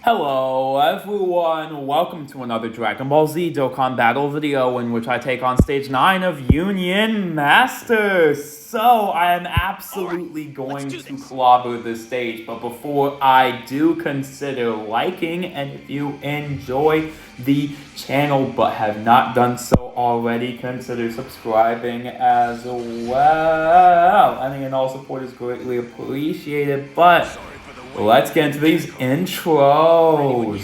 Hello everyone, welcome to another Dragon Ball Z Dokkan battle video in which I take on stage 9 of Union Masters. So I am absolutely going to clobber this stage, but before I do, consider liking, and if you enjoy the channel but have not done so already, consider subscribing as well. And all support is greatly appreciated, but let's get into these intros.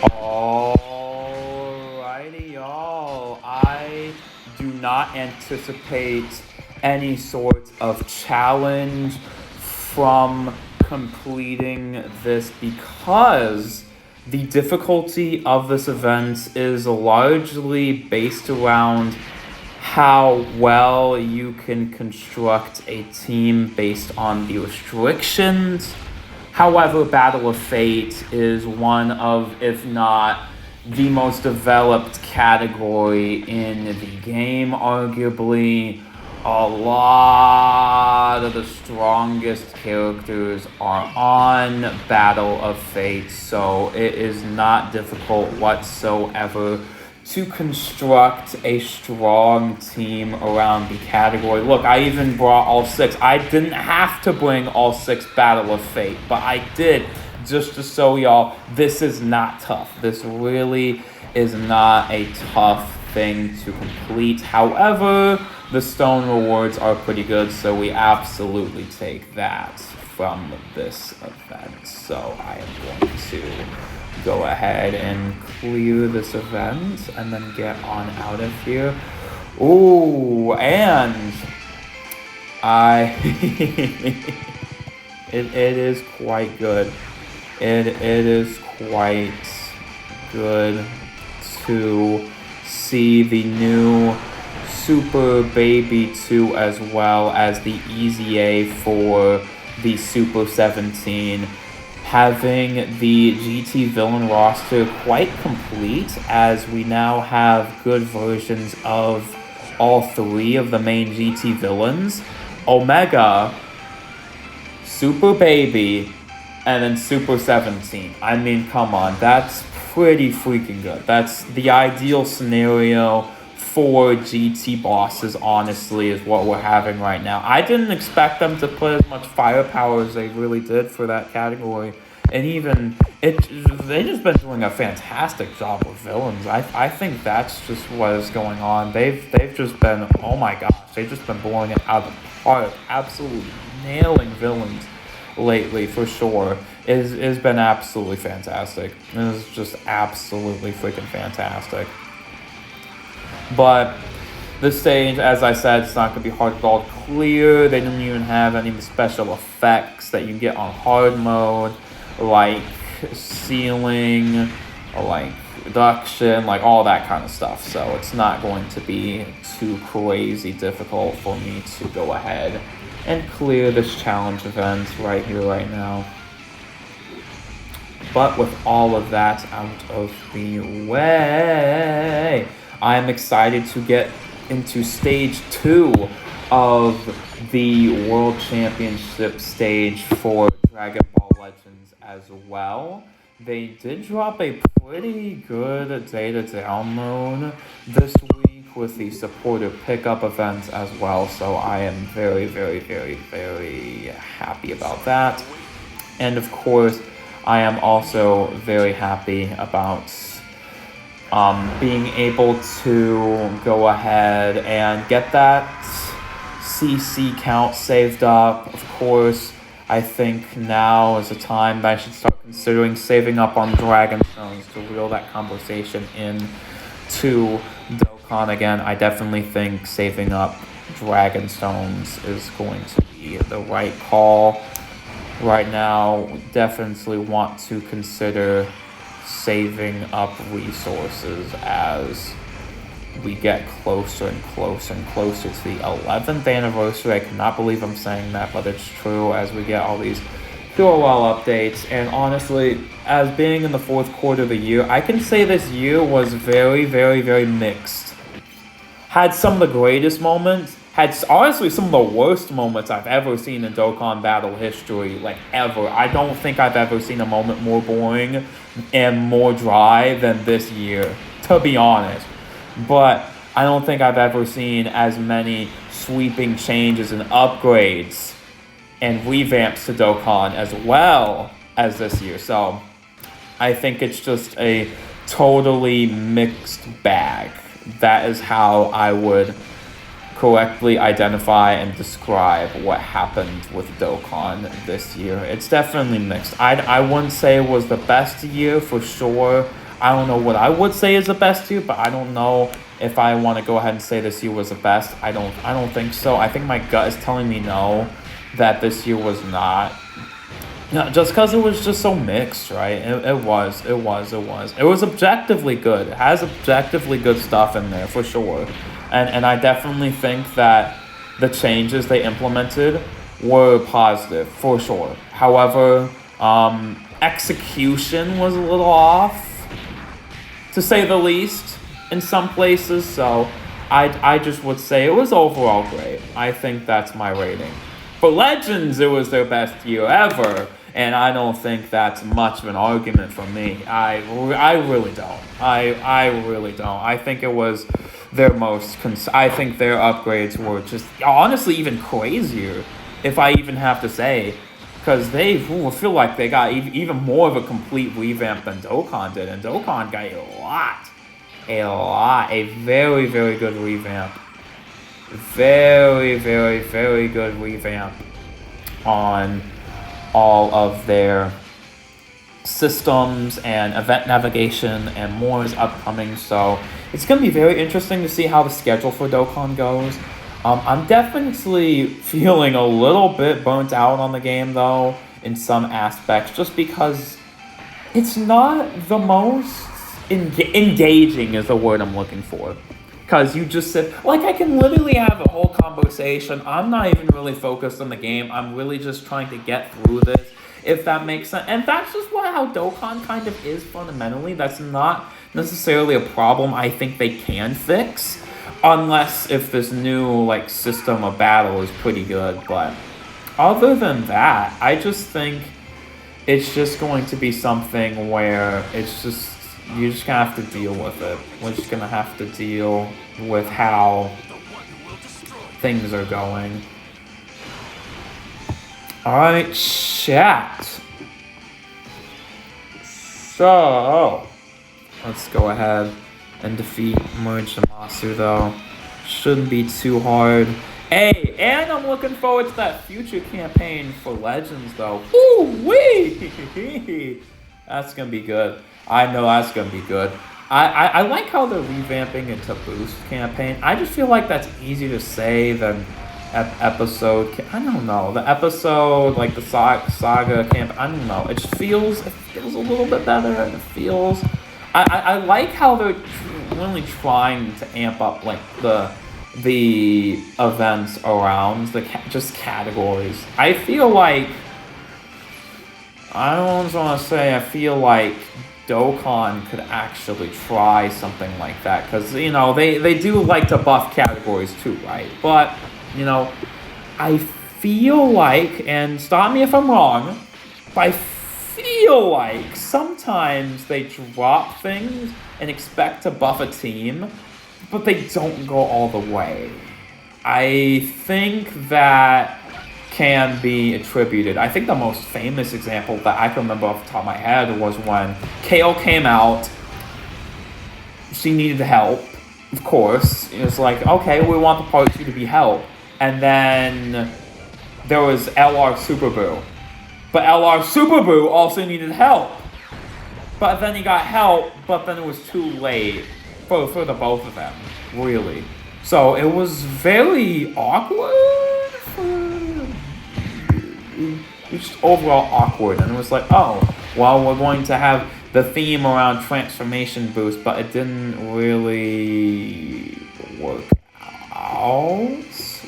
Alrighty, y'all. I do not anticipate any sort of challenge from completing this because the difficulty of this event is largely based around how well you can construct a team based on the restrictions. However, Battle of Fate is one of, if not the most developed category in the game, arguably. A lot of the strongest characters are on Battle of Fate, so it is not difficult whatsoever to construct a strong team around the category. Look, I even brought all 6. I didn't have to bring all 6 Battle of Fate, but I did just to show y'all this is not tough. This really is not a tough thing to complete. However, the stone rewards are pretty good, so we absolutely take that from this event. So I am going to go ahead and clear this event and then get on out of here. Ooh, and it is quite good. It is quite good to see the new Super Baby 2 as well as the Easy A for the Super 17. Having the GT villain roster quite complete, as we now have good versions of all 3 of the main GT villains. Omega, Super Baby, and then Super 17. I mean, come on, that's pretty freaking good. That's the ideal scenario for GT bosses, honestly, is what we're having right now. I didn't expect them to put as much firepower as they really did for that category. And even, they just been doing a fantastic job with villains. I think that's just what is going on. They've just been, oh my gosh, they've just been blowing it out of the park. Absolutely nailing villains lately, for sure. It's been absolutely fantastic. It is just absolutely freaking fantastic. But this stage, as I said, it's not going to be hard at all to clear. They didn't even have any of the special effects that you get on hard mode, like ceiling, or like reduction, like all that kind of stuff. So it's not going to be too crazy difficult for me to go ahead and clear this challenge event right here, right now. But with all of that out of the way, I am excited to get into stage 2 of the World Championship stage for Dragon Ball Legends as well. They did drop a pretty good data download this week with the supporter pickup events as well, so I am very, very, very, very happy about that. And of course, I am also very happy about being able to go ahead and get that CC count saved up. Of course, I think now is the time that I should start considering saving up on Dragon Stones to reel that conversation in to Dokkan again. I definitely think saving up Dragon Stones is going to be the right call. Right now, definitely want to consider saving up resources as we get closer and closer and closer to the 11th anniversary. I cannot believe I'm saying that, but it's true. As we get all these QOL updates, and honestly, as being in the fourth quarter of the year, I can say this year was very, very, very mixed. Had some of the greatest moments, had honestly some of the worst moments I've ever seen in Dokkan Battle history, like ever. I don't think I've ever seen a moment more boring and more dry than this year, to be honest. But I don't think I've ever seen as many sweeping changes and upgrades and revamps to Dokkan as well as this year. So I think it's just a totally mixed bag. That is how I would correctly identify and describe what happened with Dokkan this year. It's definitely mixed. I wouldn't say it was the best year for sure. I don't know what I would say is the best year, but I don't know if I want to go ahead and say this year was the best. I don't think so. I think my gut is telling me no, that this year was not. No, just because it was just so mixed, right? It was. It was objectively good. It has objectively good stuff in there, for sure. And I definitely think that the changes they implemented were positive, for sure. However, execution was a little off, to say the least, in some places. So I just would say it was overall great. I think that's my rating. For Legends, it was their best year ever. And I don't think that's much of an argument for me. I really don't. I really don't. I think it was their most... I think their upgrades were just honestly even crazier, if I even have to say. Because they feel like they got even more of a complete revamp than Dokkan did. And Dokkan got a lot. A very, very good revamp. Very, very, very good revamp on all of their systems and event navigation, and more is upcoming. So it's going to be very interesting to see how the schedule for Dokkan goes. I'm definitely feeling a little bit burnt out on the game, though, in some aspects, just because it's not the most engaging is the word I'm looking for. Because you just said, like, I can literally have a whole conversation. I'm not even really focused on the game. I'm really just trying to get through this, if that makes sense. And that's just how Dokkan kind of is fundamentally. That's not necessarily a problem I think they can fix, unless if this new, like, system of battle is pretty good. But other than that, I just think it's just going to be something where it's just... you're just gonna have to deal with it. We're just gonna have to deal with how things are going. Alright, chat. So, let's go ahead and defeat Merge Zamasu, though. Shouldn't be too hard. Hey, and I'm looking forward to that future campaign for Legends, though. Ooh-wee! That's gonna be good. I know that's going to be good. I like how they're revamping it to Boost campaign. I just feel like that's easier to say than episode... I don't know. The episode, like the saga camp... I don't know. It just feels a little bit better. It feels... I like how they're really trying to amp up like the events around the just categories. I feel like... I don't want to say I feel like Dokkan could actually try something like that, because, you know, they do like to buff categories too, right? But, you know, I feel like, and stop me if I'm wrong, but I feel like sometimes they drop things and expect to buff a team, but they don't go all the way. I think that can be attributed. I think the most famous example that I can remember off the top of my head was when KO came out. She needed help, of course. It was like, okay, we want the part 2 to be help. And then there was LR Super Boo. But LR Super Boo also needed help. But then he got help, but then it was too late for the both of them, really. So it was very awkward for... just overall awkward, and it was like, oh, well, we're going to have the theme around transformation boost, but it didn't really work out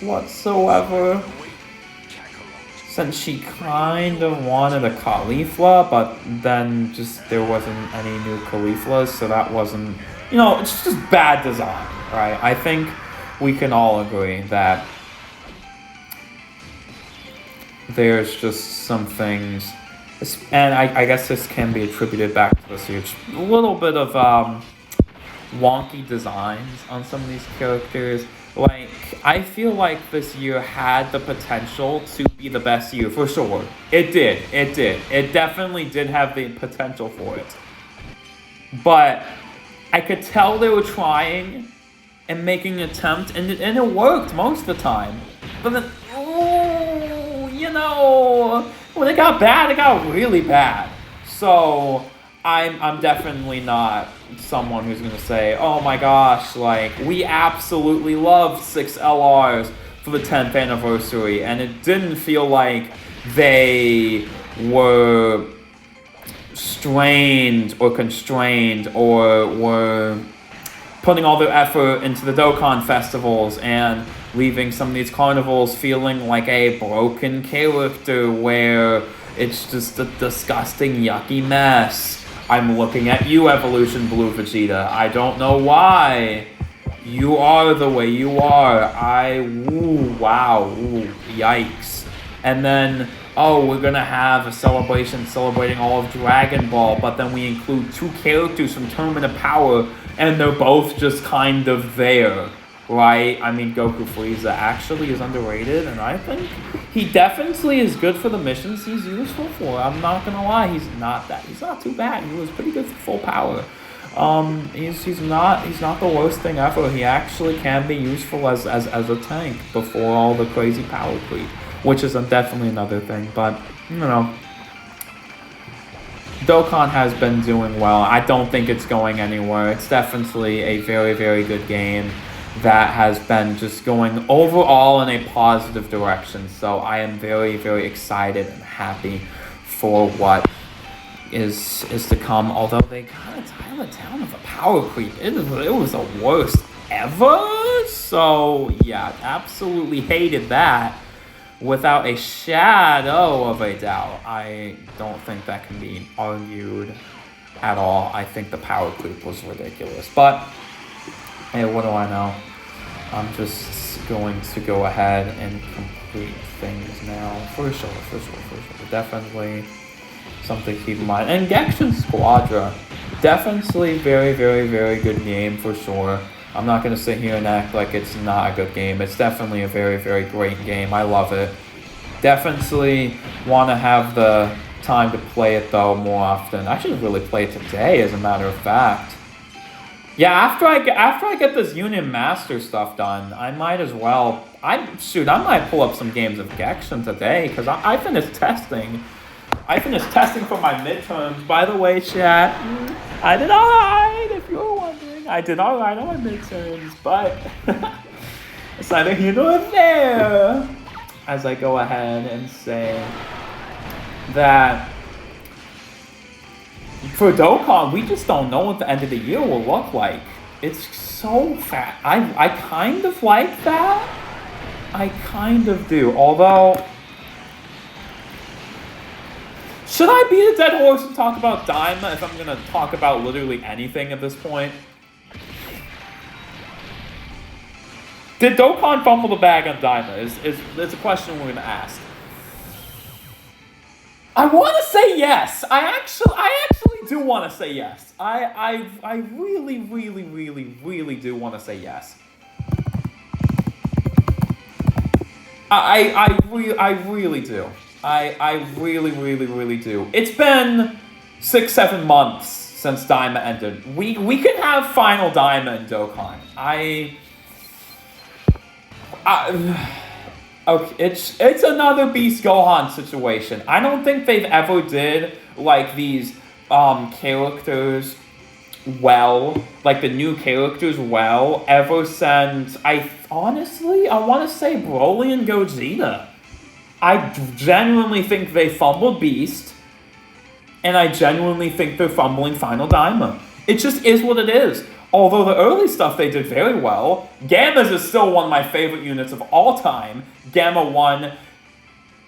whatsoever. since she kind of wanted a Caulifla, but then just there wasn't any new Cauliflas, so that wasn't, it's just bad design, right? I think we can all agree that there's just some things, and I guess this can be attributed back to this huge little bit of wonky designs on some of these characters. Like, I feel like this year had the potential to be the best year, for sure. It did. It definitely did have the potential for it. But I could tell they were trying and making an attempt, and it worked most of the time. But then, when it got bad, it got really bad. So I'm definitely not someone who's gonna say, oh my gosh, like, we absolutely loved 6 LRs for the 10th anniversary, and it didn't feel like they were strained or constrained or were putting all their effort into the Dokkan festivals and leaving some of these carnivals feeling like a broken character where it's just a disgusting, yucky mess. I'm looking at you, Evolution Blue Vegeta. I don't know why. You are the way you are. Yikes. And then, we're gonna have a celebration celebrating all of Dragon Ball, but then we include 2 characters from Tournament of Power, and they're both just kind of there, right? I mean, Goku Frieza actually is underrated, and I think he definitely is good for the missions he's useful for. I'm not gonna lie, he's not too bad. He was pretty good for full power. He's not the worst thing ever. He actually can be useful as a tank before all the crazy power creep, which is definitely another thing. But Dokkan has been doing well. I don't think it's going anywhere. It's definitely a very, very good game that has been just going overall in a positive direction. So I am very, very excited and happy for what is to come. Although they kind of tied it down with a power creep. It was the worst ever. So yeah, absolutely hated that. Without a shadow of a doubt. I don't think that can be argued at all. I think the power creep was ridiculous. But hey, what do I know? I'm just going to go ahead and complete things now. For sure. Definitely something to keep in mind. And Genshin Squadra, definitely very, very, very good game for sure. I'm not going to sit here and act like it's not a good game. It's definitely a very, very great game. I love it. Definitely want to have the time to play it, though, more often. I should really play it today, as a matter of fact. Yeah, after I get this Union Master stuff done, I might as well. I might pull up some games of Genshin today, because I finished testing. I finished testing for my midterms. By the way, chat, I did alright, if you were wondering. I did alright on my midterms, but it's neither here nor there. As I go ahead and say that for Dokkan, we just don't know what the end of the year will look like. It's so fat. I kind of like that. I kind of do. Although, should I beat a dead horse and talk about Daima if I'm going to talk about literally anything at this point? Did Dokkan fumble the bag on Daima? Is a question we're going to ask. I want to say yes. I actually do want to say yes. I really, really, really, really do want to say yes. I really do. I really, really, really do. It's been 6-7 months since Daima ended. We can have final Daima in Dokkan. Okay, it's another Beast Gohan situation. I don't think they've ever did like these characters well, like the new characters well, ever since I want to say Broly and Gogeta. I genuinely think they fumbled Beast, and I genuinely think they're fumbling Final Daima. It just is what it is. Although the early stuff they did very well. Gamma's is still one of my favorite units of all time. Gamma 1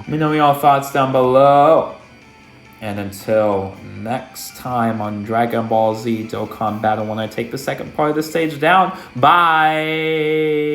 Let me know your thoughts down below. And until next time on Dragon Ball Z Dokkan Battle, when I take the second part of the stage down, bye!